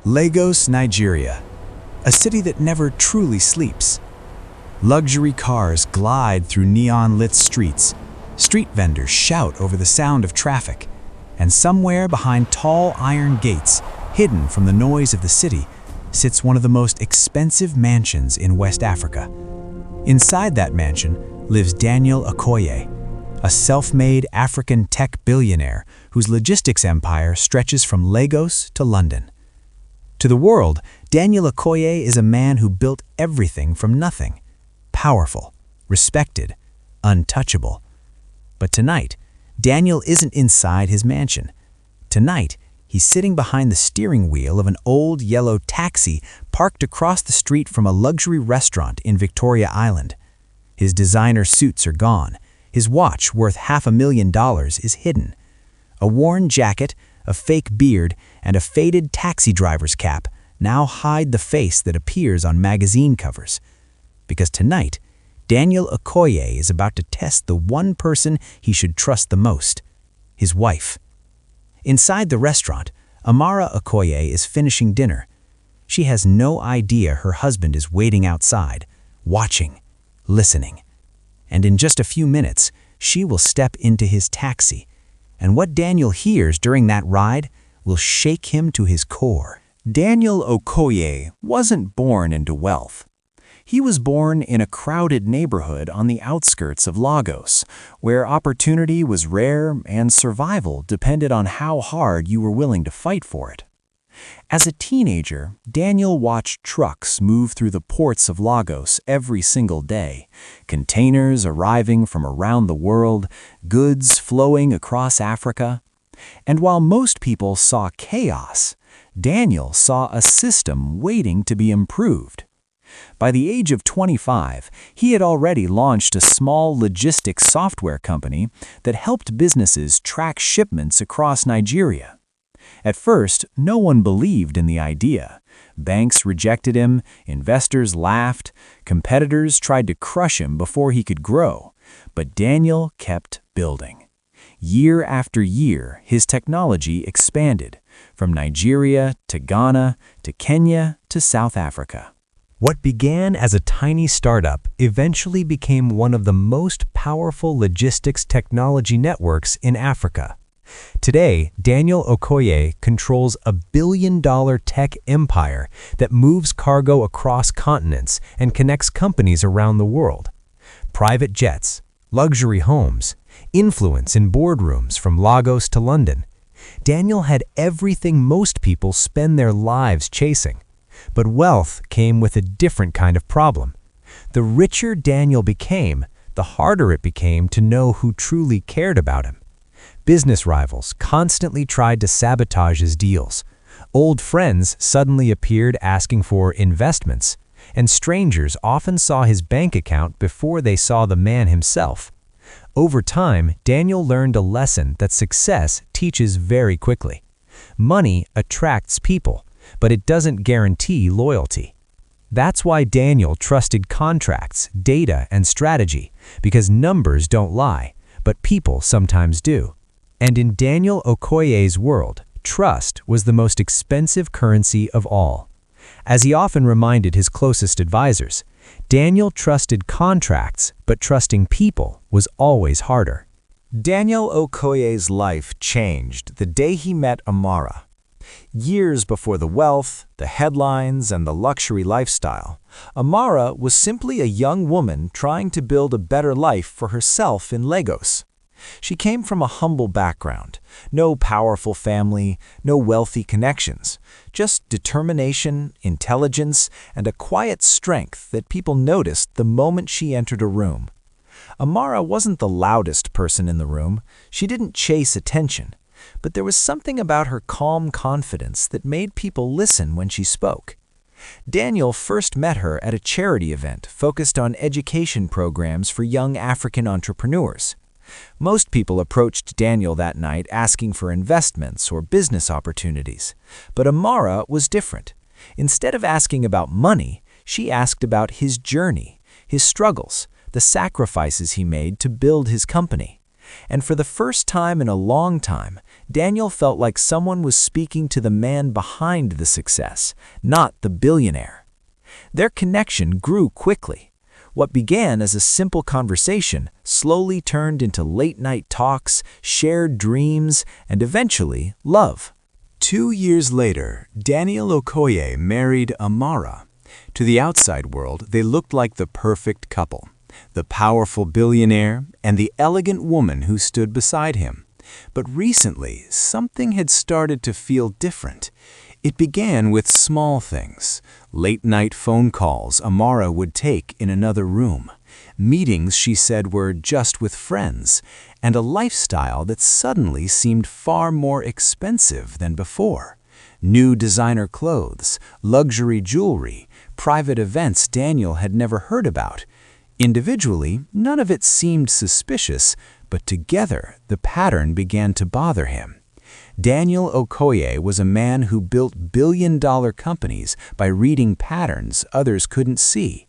Lagos, Nigeria, a city that never truly sleeps. Luxury cars glide through neon-lit streets, street vendors shout over the sound of traffic, and somewhere behind tall iron gates, hidden from the noise of the city, sits one of the most expensive mansions in West Africa. Inside that mansion lives Daniel Okoye, a self-made African tech billionaire whose logistics empire stretches from Lagos to London. To the world, Daniel Okoye is a man who built everything from nothing. Powerful, respected, untouchable. But tonight, Daniel isn't inside his mansion. Tonight, he's sitting behind the steering wheel of an old yellow taxi parked across the street from a luxury restaurant in Victoria Island. His designer suits are gone. His watch, worth $500,000, is hidden. A worn jacket, a fake beard, and a faded taxi driver's cap now hide the face that appears on magazine covers. Because tonight, Daniel Okoye is about to test the one person he should trust the most, his wife. Inside the restaurant, Amara Okoye is finishing dinner. She has no idea her husband is waiting outside, watching, listening. And in just a few minutes, she will step into his taxi. And what Daniel hears during that ride will shake him to his core. Daniel Okoye wasn't born into wealth. He was born in a crowded neighborhood on the outskirts of Lagos, where opportunity was rare and survival depended on how hard you were willing to fight for it. As a teenager, Daniel watched trucks move through the ports of Lagos every single day, containers arriving from around the world, goods flowing across Africa. And while most people saw chaos, Daniel saw a system waiting to be improved. By the age of 25, he had already launched a small logistics software company that helped businesses track shipments across Nigeria. At first, no one believed in the idea. Banks rejected him, investors laughed, competitors tried to crush him before he could grow. But Daniel kept building. Year after year, his technology expanded, from Nigeria to Ghana to Kenya to South Africa. What began as a tiny startup eventually became one of the most powerful logistics technology networks in Africa. Today, Daniel Okoye controls a billion-dollar tech empire that moves cargo across continents and connects companies around the world. Private jets, luxury homes, influence in boardrooms from Lagos to London. Daniel had everything most people spend their lives chasing. But wealth came with a different kind of problem. The richer Daniel became, the harder it became to know who truly cared about him. Business rivals constantly tried to sabotage his deals. Old friends suddenly appeared asking for investments, and strangers often saw his bank account before they saw the man himself. Over time, Daniel learned a lesson that success teaches very quickly. Money attracts people, but it doesn't guarantee loyalty. That's why Daniel trusted contracts, data, and strategy, because numbers don't lie, but people sometimes do. And in Daniel Okoye's world, trust was the most expensive currency of all. As he often reminded his closest advisors, Daniel trusted contracts, but trusting people was always harder. Daniel Okoye's life changed the day he met Amara. Years before the wealth, the headlines, and the luxury lifestyle, Amara was simply a young woman trying to build a better life for herself in Lagos. She came from a humble background, no powerful family, no wealthy connections, just determination, intelligence, and a quiet strength that people noticed the moment she entered a room. Amara wasn't the loudest person in the room. She didn't chase attention. But there was something about her calm confidence that made people listen when she spoke. Daniel first met her at a charity event focused on education programs for young African entrepreneurs. Most people approached Daniel that night asking for investments or business opportunities. But Amara was different. Instead of asking about money, she asked about his journey, his struggles, the sacrifices he made to build his company. And for the first time in a long time, Daniel felt like someone was speaking to the man behind the success, not the billionaire. Their connection grew quickly. What began as a simple conversation slowly turned into late-night talks, shared dreams, and eventually love. 2 years later, Daniel Okoye married Amara. To the outside world, they looked like the perfect couple, the powerful billionaire and the elegant woman who stood beside him. But recently, something had started to feel different. It began with small things. Late-night phone calls Amara would take in another room. Meetings she said were just with friends, and a lifestyle that suddenly seemed far more expensive than before. New designer clothes, luxury jewelry, private events Daniel had never heard about. Individually, none of it seemed suspicious, but together the pattern began to bother him. Daniel Okoye was a man who built billion-dollar companies by reading patterns others couldn't see.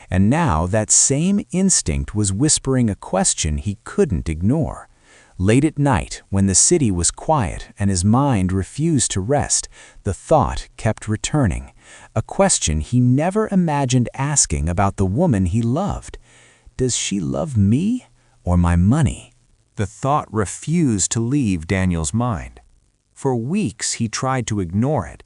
And now that same instinct was whispering a question he couldn't ignore. Late at night, when the city was quiet and his mind refused to rest, the thought kept returning. A question he never imagined asking about the woman he loved. Does she love me or my money? The thought refused to leave Daniel's mind. For weeks he tried to ignore it.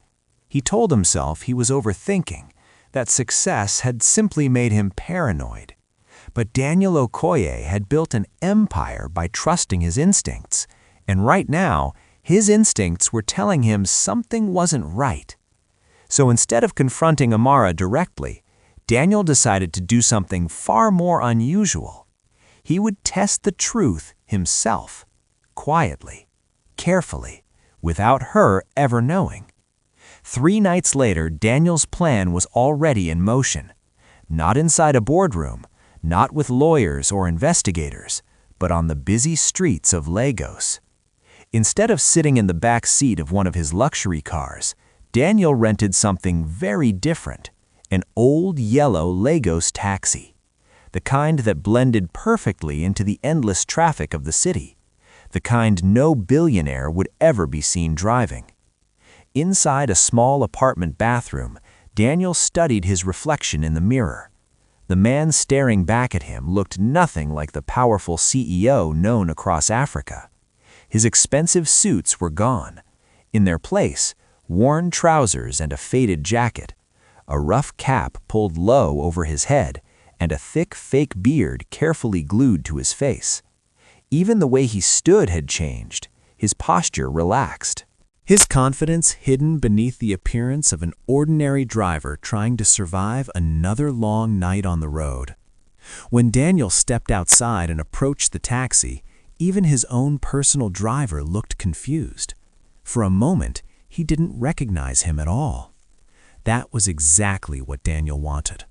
He told himself he was overthinking, that success had simply made him paranoid. But Daniel Okoye had built an empire by trusting his instincts, and right now, his instincts were telling him something wasn't right. So instead of confronting Amara directly, Daniel decided to do something far more unusual. He would test the truth himself, quietly, carefully, without her ever knowing. 3 nights later, Daniel's plan was already in motion. Not inside a boardroom, not with lawyers or investigators, but on the busy streets of Lagos. Instead of sitting in the back seat of one of his luxury cars, Daniel rented something very different, an old yellow Lagos taxi, the kind that blended perfectly into the endless traffic of the city, the kind no billionaire would ever be seen driving. Inside a small apartment bathroom, Daniel studied his reflection in the mirror. The man staring back at him looked nothing like the powerful CEO known across Africa. His expensive suits were gone. In their place, worn trousers and a faded jacket, a rough cap pulled low over his head, and a thick fake beard carefully glued to his face. Even the way he stood had changed, his posture relaxed. His confidence hidden beneath the appearance of an ordinary driver trying to survive another long night on the road. When Daniel stepped outside and approached the taxi, even his own personal driver looked confused. For a moment, he didn't recognize him at all. That was exactly what Daniel wanted.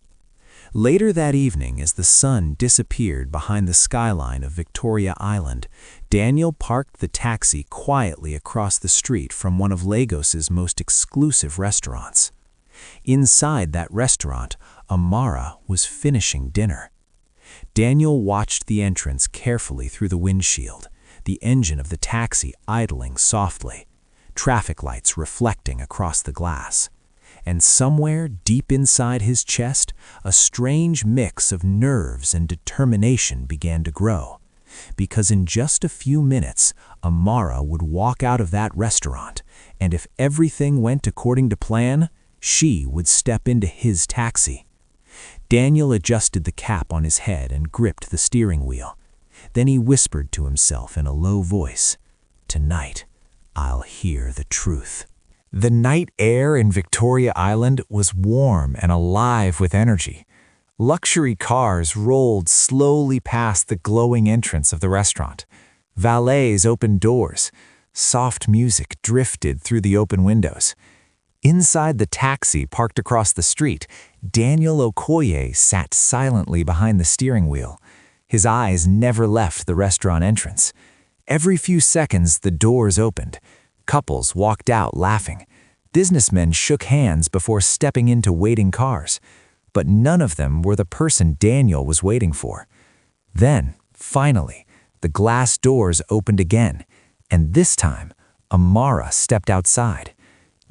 Later that evening, as the sun disappeared behind the skyline of Victoria Island, Daniel parked the taxi quietly across the street from one of Lagos's most exclusive restaurants. Inside that restaurant, Amara was finishing dinner. Daniel watched the entrance carefully through the windshield, the engine of the taxi idling softly, traffic lights reflecting across the glass. And somewhere deep inside his chest, a strange mix of nerves and determination began to grow. Because in just a few minutes, Amara would walk out of that restaurant, and if everything went according to plan, she would step into his taxi. Daniel adjusted the cap on his head and gripped the steering wheel. Then he whispered to himself in a low voice, "Tonight, I'll hear the truth." The night air in Victoria Island was warm and alive with energy. Luxury cars rolled slowly past the glowing entrance of the restaurant. Valets opened doors. Soft music drifted through the open windows. Inside the taxi parked across the street, Daniel Okoye sat silently behind the steering wheel. His eyes never left the restaurant entrance. Every few seconds, the doors opened. Couples walked out laughing. Businessmen shook hands before stepping into waiting cars. But none of them were the person Daniel was waiting for. Then, finally, the glass doors opened again, and this time, Amara stepped outside.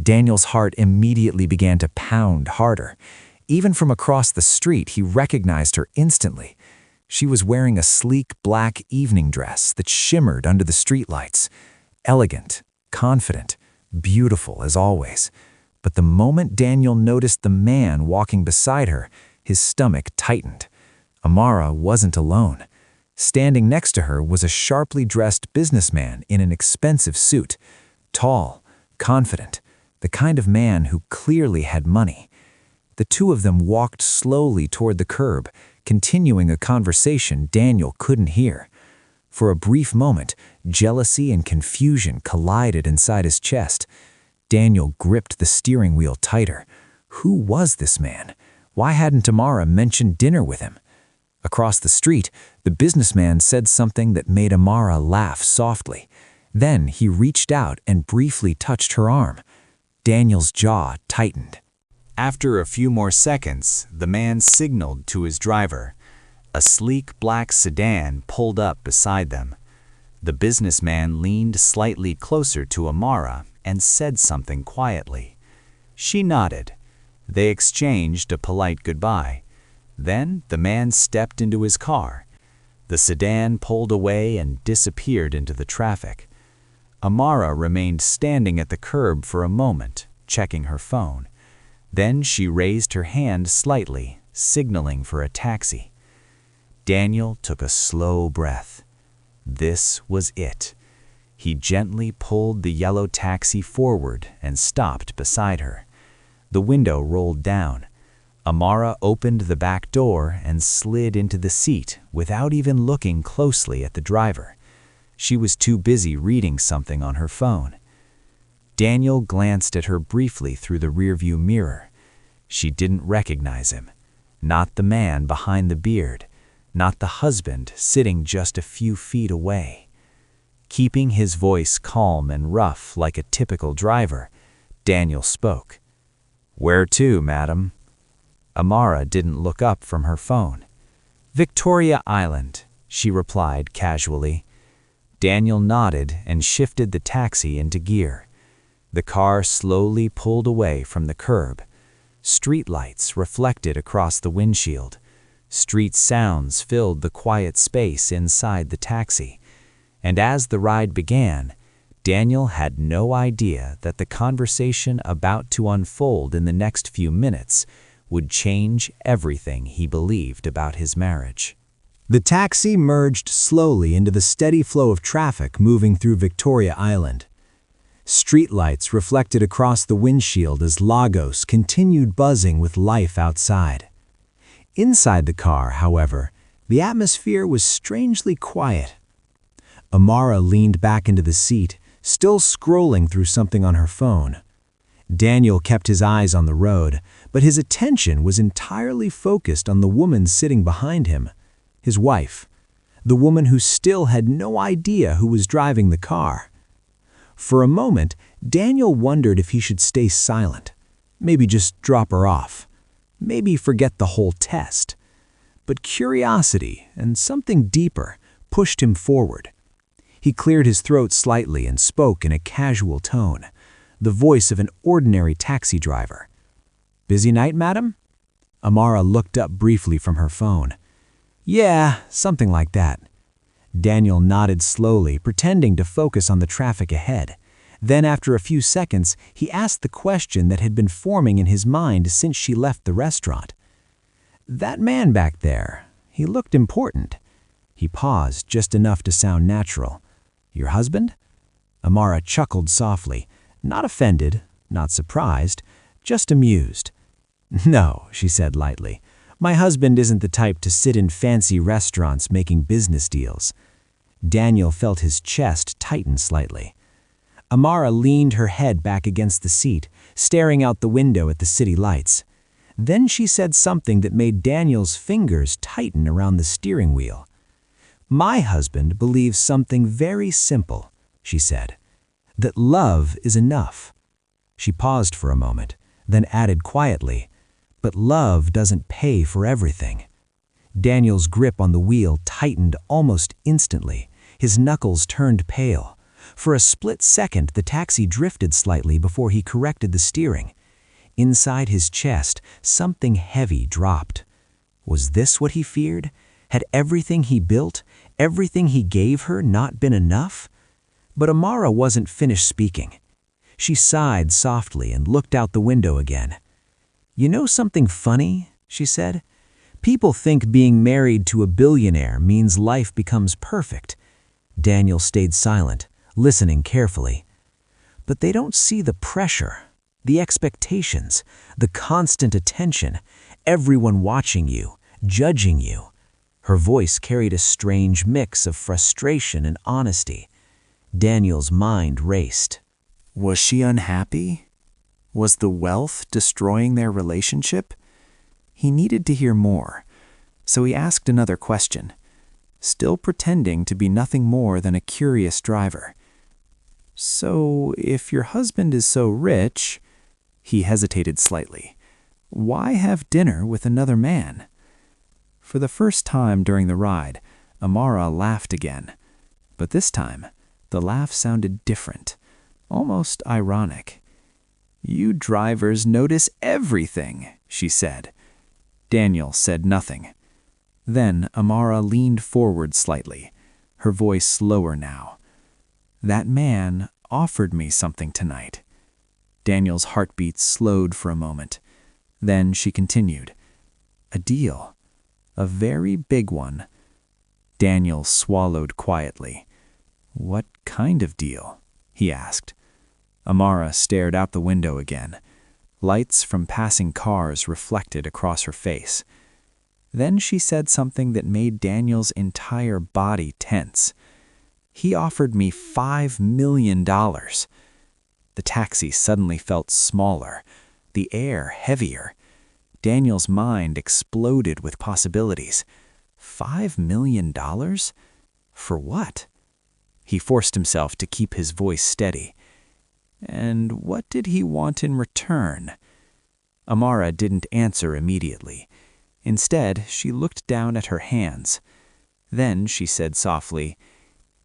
Daniel's heart immediately began to pound harder. Even from across the street, he recognized her instantly. She was wearing a sleek black evening dress that shimmered under the streetlights. Elegant, confident, beautiful as always. But the moment Daniel noticed the man walking beside her, his stomach tightened. Amara wasn't alone. Standing next to her was a sharply dressed businessman in an expensive suit. Tall, confident, the kind of man who clearly had money. The two of them walked slowly toward the curb, continuing a conversation Daniel couldn't hear. For a brief moment, jealousy and confusion collided inside his chest. Daniel gripped the steering wheel tighter. Who was this man? Why hadn't Amara mentioned dinner with him? Across the street, the businessman said something that made Amara laugh softly. Then he reached out and briefly touched her arm. Daniel's jaw tightened. After a few more seconds, the man signaled to his driver. A sleek black sedan pulled up beside them. The businessman leaned slightly closer to Amara and said something quietly. She nodded. They exchanged a polite goodbye. Then the man stepped into his car. The sedan pulled away and disappeared into the traffic. Amara remained standing at the curb for a moment, checking her phone. Then she raised her hand slightly, signaling for a taxi. Daniel took a slow breath. This was it. He gently pulled the yellow taxi forward and stopped beside her. The window rolled down. Amara opened the back door and slid into the seat without even looking closely at the driver. She was too busy reading something on her phone. Daniel glanced at her briefly through the rearview mirror. She didn't recognize him. Not the man behind the beard. Not the husband sitting just a few feet away. Keeping his voice calm and rough like a typical driver, Daniel spoke. "Where to, madam?" Amara didn't look up from her phone. "Victoria Island," she replied casually. Daniel nodded and shifted the taxi into gear. The car slowly pulled away from the curb. Streetlights reflected across the windshield. Street sounds filled the quiet space inside the taxi. And as the ride began, Daniel had no idea that the conversation about to unfold in the next few minutes would change everything he believed about his marriage. The taxi merged slowly into the steady flow of traffic moving through Victoria Island. Streetlights reflected across the windshield as Lagos continued buzzing with life outside. Inside the car, however, the atmosphere was strangely quiet. Amara leaned back into the seat, still scrolling through something on her phone. Daniel kept his eyes on the road, but his attention was entirely focused on the woman sitting behind him, his wife, the woman who still had no idea who was driving the car. For a moment, Daniel wondered if he should stay silent, maybe just drop her off, maybe forget the whole test. But curiosity and something deeper pushed him forward. He cleared his throat slightly and spoke in a casual tone, the voice of an ordinary taxi driver. "Busy night, madam?" Amara looked up briefly from her phone. "Yeah, something like that." Daniel nodded slowly, pretending to focus on the traffic ahead. Then, after a few seconds, he asked the question that had been forming in his mind since she left the restaurant. "That man back there, he looked important." He paused just enough to sound natural. "Your husband?" Amara chuckled softly, not offended, not surprised, just amused. "No," she said lightly. "My husband isn't the type to sit in fancy restaurants making business deals." Daniel felt his chest tighten slightly. Amara leaned her head back against the seat, staring out the window at the city lights. Then she said something that made Daniel's fingers tighten around the steering wheel. "My husband believes something very simple," she said, "that love is enough." She paused for a moment, then added quietly, "But love doesn't pay for everything." Daniel's grip on the wheel tightened almost instantly. His knuckles turned pale. For a split second, the taxi drifted slightly before he corrected the steering. Inside his chest, something heavy dropped. Was this what he feared? Had everything he built, everything he gave her, not been enough? But Amara wasn't finished speaking. She sighed softly and looked out the window again. "You know something funny?" she said. "People think being married to a billionaire means life becomes perfect." Daniel stayed silent, listening carefully. "But they don't see the pressure, the expectations, the constant attention, everyone watching you, judging you." Her voice carried a strange mix of frustration and honesty. Daniel's mind raced. Was she unhappy? Was the wealth destroying their relationship? He needed to hear more, so he asked another question, still pretending to be nothing more than a curious driver. "So, if your husband is so rich," he hesitated slightly, "why have dinner with another man?" For the first time during the ride, Amara laughed again. But this time, the laugh sounded different, almost ironic. "You drivers notice everything," she said. Daniel said nothing. Then Amara leaned forward slightly, her voice lower now. "That man offered me something tonight." Daniel's heartbeat slowed for a moment. Then she continued, "A deal. A very big one." Daniel swallowed quietly. "What kind of deal?" he asked. Amara stared out the window again. Lights from passing cars reflected across her face. Then she said something that made Daniel's entire body tense. "He offered me $5 million. The taxi suddenly felt smaller, the air heavier. Daniel's mind exploded with possibilities. $5 million? For what? He forced himself to keep his voice steady. And what did he want in return? Amara didn't answer immediately. Instead, she looked down at her hands. Then she said softly,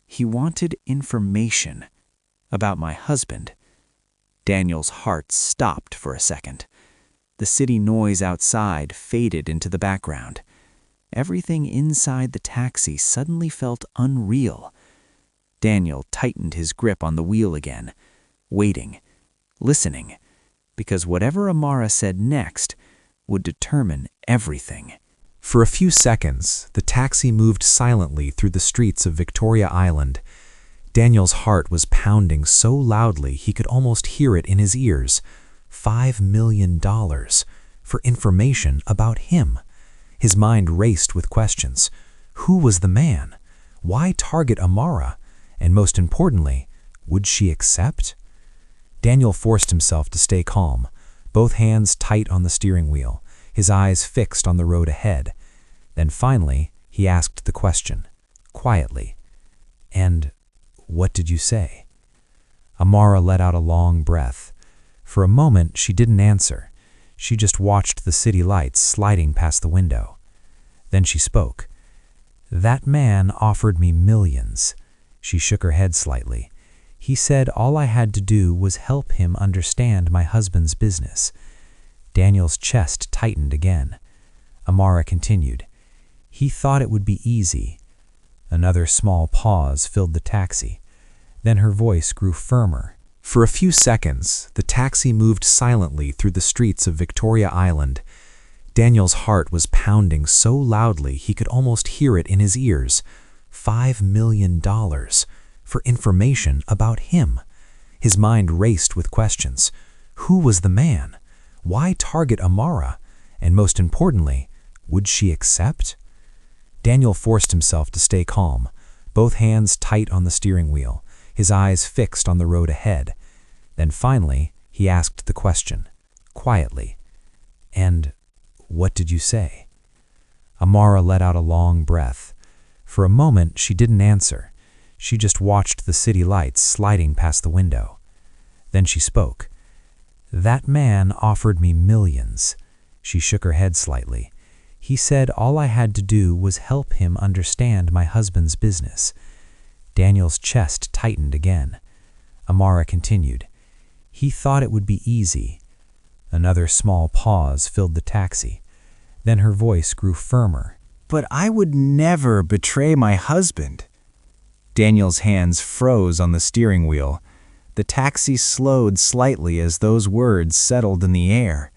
"He wanted information about my husband." Daniel's heart stopped for a second. The city noise outside faded into the background. Everything inside the taxi suddenly felt unreal. Daniel tightened his grip on the wheel again, waiting, listening, because whatever Amara said next would determine everything. For a few seconds, the taxi moved silently through the streets of Victoria Island. Daniel's heart was pounding so loudly he could almost hear it in his ears. $5 million for information about him. His mind raced with questions. Who was the man? Why target Amara? And most importantly, would she accept? Daniel forced himself to stay calm, both hands tight on the steering wheel, his eyes fixed on the road ahead. Then finally, he asked the question, quietly, "And what did you say?" Amara let out a long breath. For a moment, she didn't answer. She just watched the city lights sliding past the window. Then she spoke. "That man offered me millions." She shook her head slightly. "He said all I had to do was help him understand my husband's business." Daniel's chest tightened again. Amara continued. "He thought it would be easy." Another small pause filled the taxi. Then her voice grew firmer. For a few seconds, the taxi moved silently through the streets of Victoria Island. Daniel's heart was pounding so loudly he could almost hear it in his ears. $5 million for information about him. His mind raced with questions. Who was the man? Why target Amara? And most importantly, would she accept? Daniel forced himself to stay calm, both hands tight on the steering wheel, his eyes fixed on the road ahead. Then finally, he asked the question, quietly, "And what did you say?" Amara let out a long breath. For a moment, she didn't answer. She just watched the city lights sliding past the window. Then she spoke. "That man offered me millions." She shook her head slightly. "He said all I had to do was help him understand my husband's business." Daniel's chest tightened again. Amara continued. He thought it would be easy. Another small pause filled the taxi. Then her voice grew firmer. But I would never betray my husband. Daniel's hands froze on the steering wheel. The taxi slowed slightly as those words settled in the air.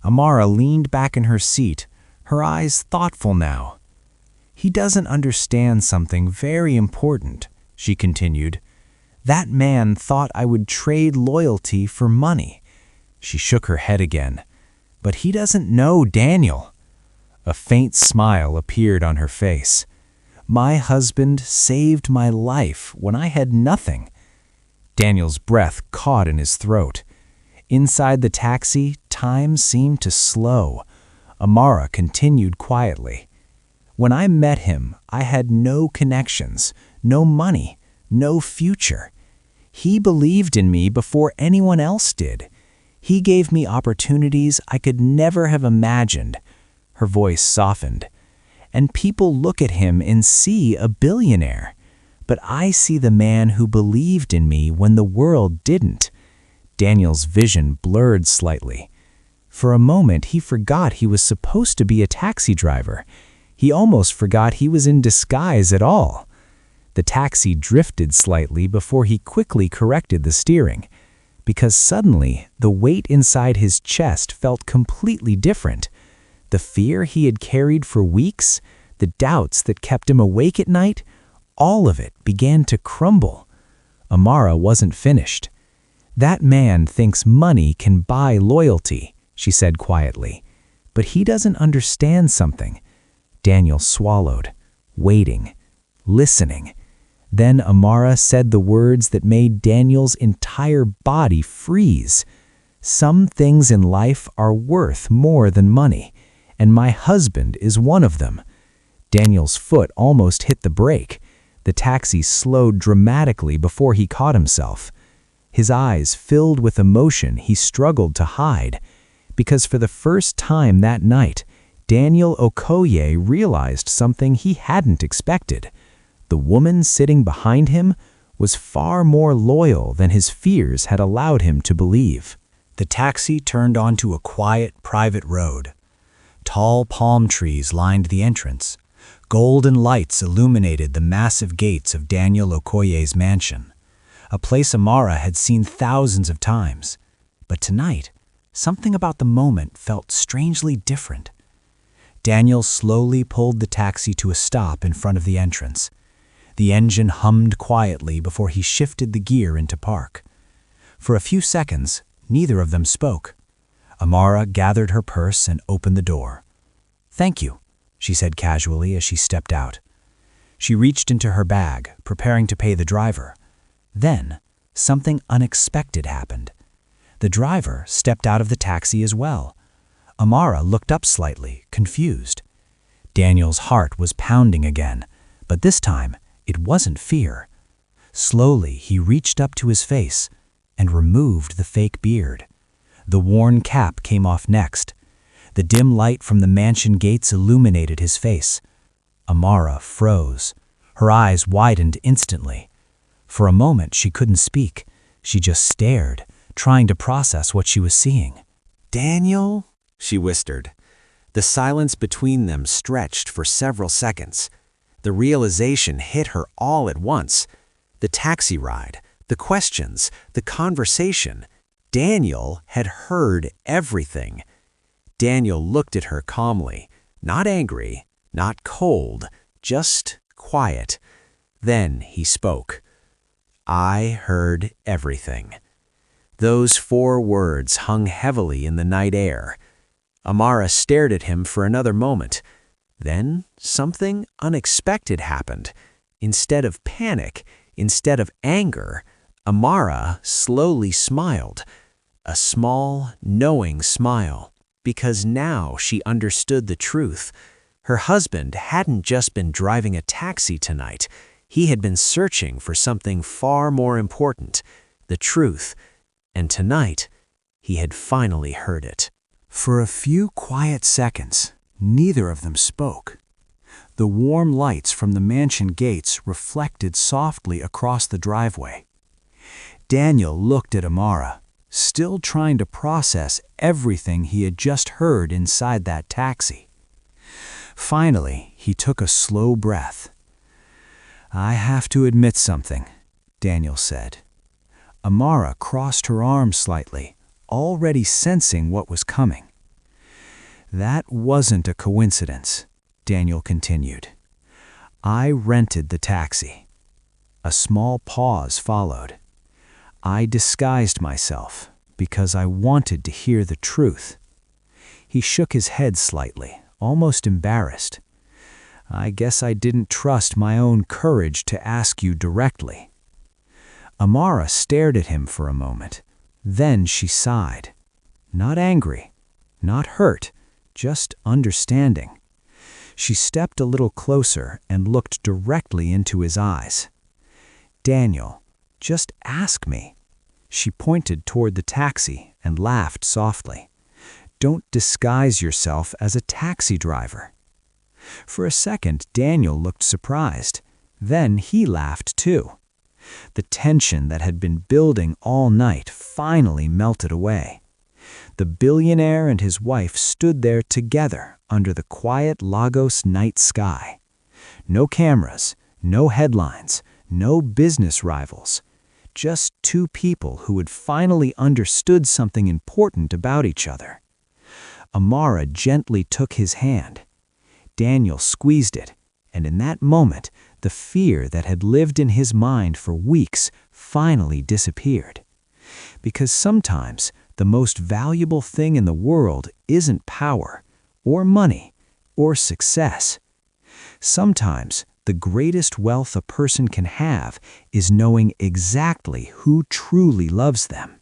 Amara leaned back in her seat, her eyes thoughtful now. He doesn't understand something very important, she continued. That man thought I would trade loyalty for money. She shook her head again. But he doesn't know Daniel. A faint smile appeared on her face. My husband saved my life when I had nothing. Daniel's breath caught in his throat. Inside the taxi, time seemed to slow. Amara continued quietly. When I met him, I had no connections, no money, no future. He believed in me before anyone else did. He gave me opportunities I could never have imagined. Her voice softened. And people look at him and see a billionaire. But I see the man who believed in me when the world didn't. Daniel's vision blurred slightly. For a moment, he forgot he was supposed to be a taxi driver. He almost forgot he was in disguise at all. The taxi drifted slightly before he quickly corrected the steering, because suddenly the weight inside his chest felt completely different. The fear he had carried for weeks, the doubts that kept him awake at night, all of it began to crumble. Amara wasn't finished. That man thinks money can buy loyalty, she said quietly. But he doesn't understand something. Daniel swallowed, waiting, listening. Then Amara said the words that made Daniel's entire body freeze. Some things in life are worth more than money, and my husband is one of them. Daniel's foot almost hit the brake. The taxi slowed dramatically before he caught himself. His eyes filled with emotion he struggled to hide, because for the first time that night, Daniel Okoye realized something he hadn't expected. The woman sitting behind him was far more loyal than his fears had allowed him to believe. The taxi turned onto a quiet, private road. Tall palm trees lined the entrance. Golden lights illuminated the massive gates of Daniel Okoye's mansion, a place Amara had seen thousands of times. But tonight, something about the moment felt strangely different. Daniel slowly pulled the taxi to a stop in front of the entrance. The engine hummed quietly before he shifted the gear into park. For a few seconds, neither of them spoke. Amara gathered her purse and opened the door. "Thank you," she said casually as she stepped out. She reached into her bag, preparing to pay the driver. Then, something unexpected happened. The driver stepped out of the taxi as well. Amara looked up slightly, confused. Daniel's heart was pounding again, but this time it wasn't fear. Slowly, he reached up to his face and removed the fake beard. The worn cap came off next. The dim light from the mansion gates illuminated his face. Amara froze. Her eyes widened instantly. For a moment, she couldn't speak. She just stared, trying to process what she was seeing. "Daniel?" she whispered. The silence between them stretched for several seconds. The realization hit her all at once. The taxi ride, the questions, the conversation. Daniel had heard everything. Daniel looked at her calmly, not angry, not cold, just quiet. Then he spoke. "I heard everything." Those 4 words hung heavily in the night air. Amara stared at him for another moment. Then something unexpected happened. Instead of panic, instead of anger, Amara slowly smiled. A small, knowing smile. Because now she understood the truth. Her husband hadn't just been driving a taxi tonight. He had been searching for something far more important, the truth. And tonight, he had finally heard it. For a few quiet seconds, neither of them spoke. The warm lights from the mansion gates reflected softly across the driveway. Daniel looked at Amara, still trying to process everything he had just heard inside that taxi. Finally, he took a slow breath. "I have to admit something," Daniel said. Amara crossed her arms slightly, already sensing what was coming. "That wasn't a coincidence," Daniel continued. "I rented the taxi." A small pause followed. "I disguised myself because I wanted to hear the truth." He shook his head slightly, almost embarrassed. "I guess I didn't trust my own courage to ask you directly." Amara stared at him for a moment. Then she sighed. Not angry, not hurt, just understanding. She stepped a little closer and looked directly into his eyes. "Daniel, just ask me." She pointed toward the taxi and laughed softly. "Don't disguise yourself as a taxi driver." For a second, Daniel looked surprised. Then he laughed too. The tension that had been building all night finally melted away. The billionaire and his wife stood there together under the quiet Lagos night sky. No cameras, no headlines, no business rivals. Just two people who had finally understood something important about each other. Amara gently took his hand. Daniel squeezed it, and in that moment, the fear that had lived in his mind for weeks finally disappeared. Because sometimes the most valuable thing in the world isn't power, or money, or success. Sometimes the greatest wealth a person can have is knowing exactly who truly loves them.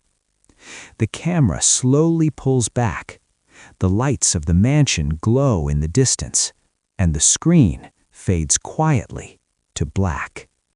The camera slowly pulls back. The lights of the mansion glow in the distance, and the screen fades quietly to black.